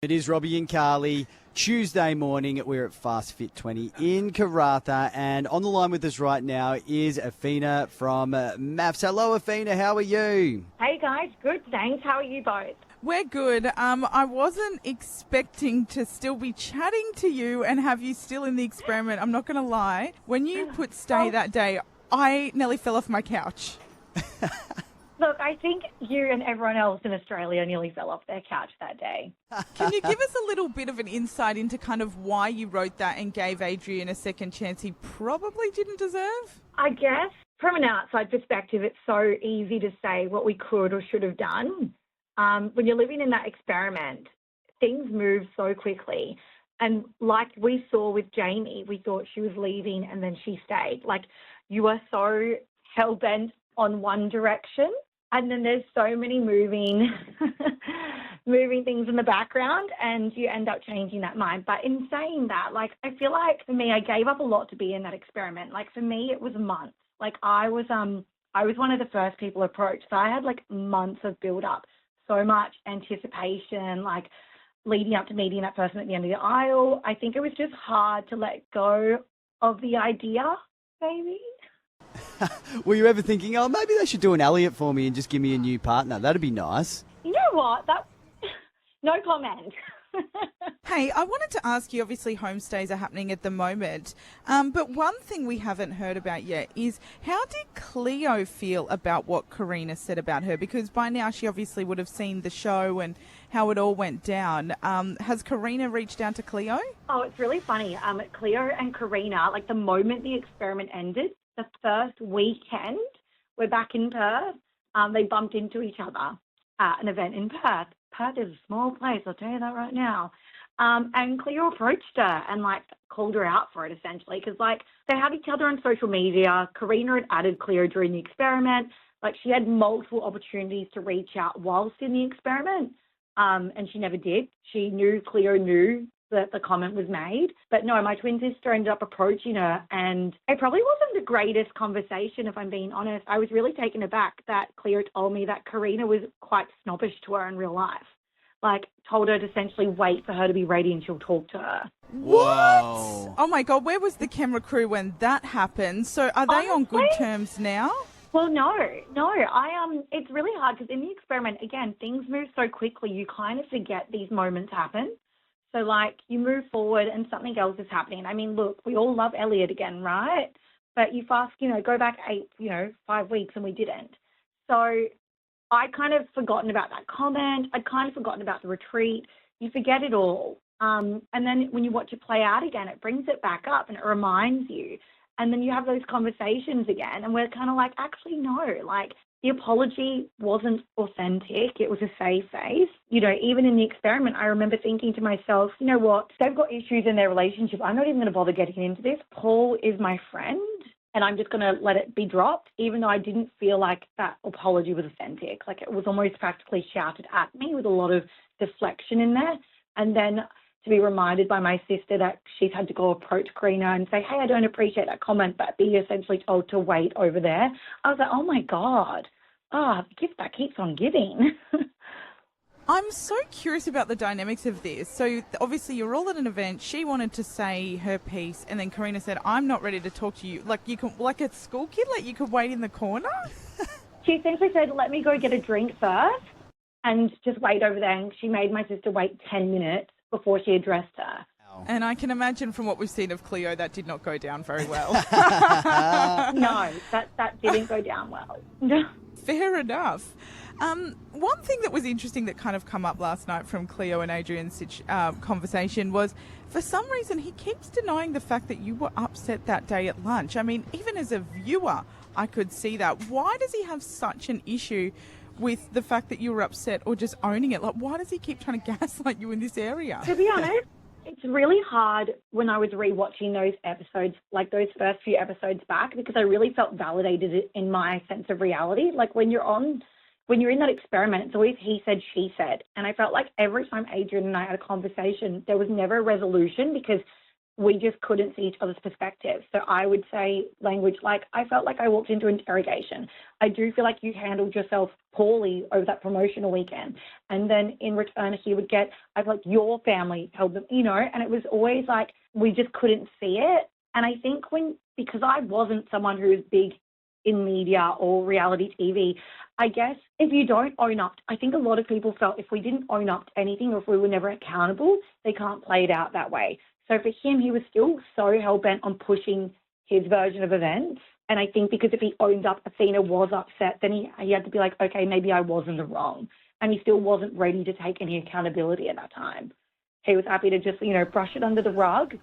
It is Robbie and Carly. Tuesday morning, we're at Fast Fit 20 in Karratha, and on the line with us right now is Awhina from MAFS. Hello, Awhina. How are you? Hey guys, good, thanks. How are you both? We're good. I wasn't expecting to still be chatting to you and have you still in the experiment. I'm not going to lie. When you put stay that day, I nearly fell off my couch. Look, I think you and everyone else in Australia nearly fell off their couch that day. Can you give us a little bit of an insight into kind of why you wrote that and gave Adrian a second chance he probably didn't deserve? I guess from an outside perspective, it's so easy to say what we could or should have done. When you're living in that experiment, things move so quickly. And like we saw with Jamie, we thought she was leaving and then she stayed. Like, you are so hell-bent on one direction, and then there's so many moving things in the background, and you end up changing that mind. But in saying that, like, I feel like for me, I gave up a lot to be in that experiment. Like, for me, it was months. Like, I was one of the first people approached, so I had like months of build-up, so much anticipation, like leading up to meeting that person at the end of the aisle. I think it was just hard to let go of the idea, maybe. Were you ever thinking, oh, maybe they should do an Elliot for me and just give me a new partner? That'd be nice. You know what? No comment. Hey, I wanted to ask you, obviously homestays are happening at the moment, but one thing we haven't heard about yet is how did Cleo feel about what Corina said about her? Because by now she obviously would have seen the show and how it all went down. Has Corina reached out to Cleo? Oh, it's really funny. Cleo and Corina, like the moment the experiment ended, the first weekend, we're back in Perth, they bumped into each other at an event in Perth. Perth is a small place, I'll tell you that right now. And Cleo approached her and like called her out for it essentially, because like they had each other on social media. Corina had added Cleo during the experiment. Like, she had multiple opportunities to reach out whilst in the experiment, and she never did. She knew Cleo knew that the comment was made. But no, my twin sister ended up approaching her, and it probably wasn't the greatest conversation, if I'm being honest. I was really taken aback that Cleo told me that Corina was quite snobbish to her in real life. Like, told her to essentially wait for her to be ready and she'll talk to her. What? Whoa. Oh my God, where was the camera crew when that happened? So are they on good terms now? Well, no. It's really hard because in the experiment, again, things move so quickly, you kind of forget these moments happen. So, like, you move forward and something else is happening. I mean, look, we all love Elliot again, right? But you go back 5 weeks and we didn't. So I'd kind of forgotten about that comment. I'd kind of forgotten about the retreat. You forget it all. And then when you watch it play out again, it brings it back up and it reminds you. And then you have those conversations again. And we're kind of like, actually, no, like, the apology wasn't authentic. It was a save face. Even in the experiment, I remember thinking to myself, you know what? They've got issues in their relationship. I'm not even going to bother getting into this. Paul is my friend, and I'm just going to let it be dropped, even though I didn't feel like that apology was authentic. Like, it was almost practically shouted at me with a lot of deflection in there. And then to be reminded by my sister that she's had to go approach Carina and say, hey, I don't appreciate that comment, but be essentially told to wait over there. I was like, oh my God, the gift that keeps on giving. I'm so curious about the dynamics of this. So obviously you're all at an event. She wanted to say her piece, and then Corina said, I'm not ready to talk to you. Like, you can, like a school kid, like you could wait in the corner? She essentially said, let me go get a drink first and just wait over there. And she made my sister wait 10 minutes before she addressed her. And I can imagine from what we've seen of Cleo, that did not go down very well. No, that didn't go down well. Fair enough. One thing that was interesting that kind of come up last night from Cleo and Adrian's conversation was, for some reason, he keeps denying the fact that you were upset that day at lunch. I mean, even as a viewer, I could see that. Why does he have such an issue with the fact that you were upset, or just owning it? Like, why does he keep trying to gaslight you in this area? To be honest, it's really hard when I was rewatching those episodes, like those first few episodes back, because I really felt validated in my sense of reality. Like, when you're in that experiment, it's always he said, she said. And I felt like every time Adrian and I had a conversation, there was never a resolution, because we just couldn't see each other's perspectives. So I would say language like, I felt like I walked into interrogation. I do feel like you handled yourself poorly over that promotional weekend. And then in return, he would get, I feel like your family held them, and it was always like we just couldn't see it. And I think because I wasn't someone who was big in media or reality TV, I guess if you don't own up, I think a lot of people felt if we didn't own up to anything or if we were never accountable, they can't play it out that way. So for him, he was still so hell-bent on pushing his version of events. And I think because if he owned up, Awhina was upset, then he had to be like, okay, maybe I was in the wrong. And he still wasn't ready to take any accountability at that time. He was happy to just, brush it under the rug.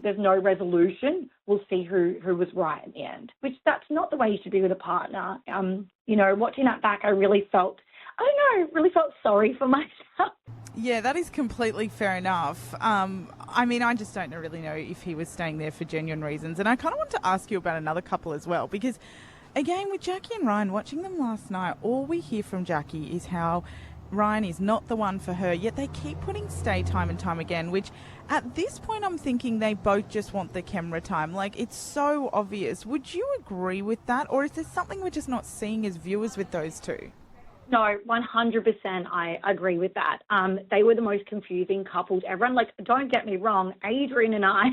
There's no resolution. We'll see who was right in the end, which that's not the way you should be with a partner. Watching that back, I really felt sorry for myself. Yeah, that is completely fair enough. I just don't really know if he was staying there for genuine reasons. And I kind of want to ask you about another couple as well, because, again, with Jackie and Ryan, watching them last night, all we hear from Jackie is how Ryan is not the one for her, yet they keep putting stay time and time again, which at this point I'm thinking they both just want the camera time. Like, it's so obvious. Would you agree with that? Or is there something we're just not seeing as viewers with those two? No, 100% I agree with that. They were the most confusing couples ever. And, don't get me wrong, Adrian and I,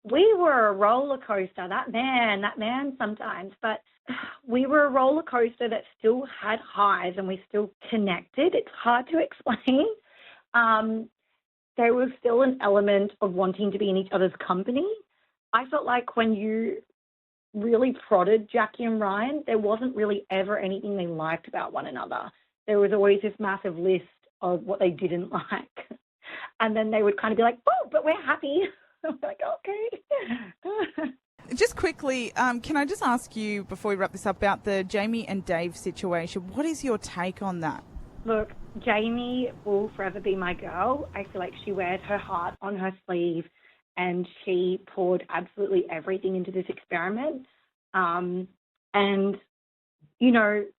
we were a roller coaster. That man sometimes. But we were a roller coaster that still had highs and we still connected. It's hard to explain. There was still an element of wanting to be in each other's company. I felt like when you really prodded Jackie and Ryan, there wasn't really ever anything they liked about one another. There was always this massive list of what they didn't like. And then they would kind of be like, oh, but we're happy. I'm like, okay. Just quickly, can I just ask you, before we wrap this up, about the Jamie and Dave situation? What is your take on that? Look, Jamie will forever be my girl. I feel like she wears her heart on her sleeve and she poured absolutely everything into this experiment.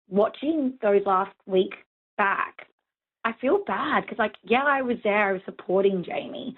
Watching those last week back, I feel bad because, I was there, I was supporting Jamie,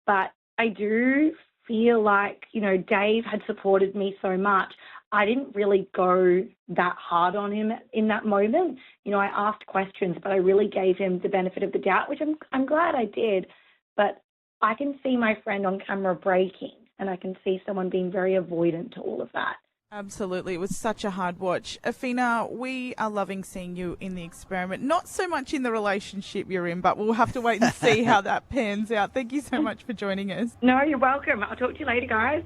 but I do feel like, Dave had supported me so much. I didn't really go that hard on him in that moment. I asked questions, but I really gave him the benefit of the doubt, which I'm glad I did. But I can see my friend on camera breaking, and I can see someone being very avoidant to all of that. Absolutely. It was such a hard watch. Awhina, we are loving seeing you in the experiment. Not so much in the relationship you're in, but we'll have to wait and see how that pans out. Thank you so much for joining us. No, you're welcome. I'll talk to you later, guys.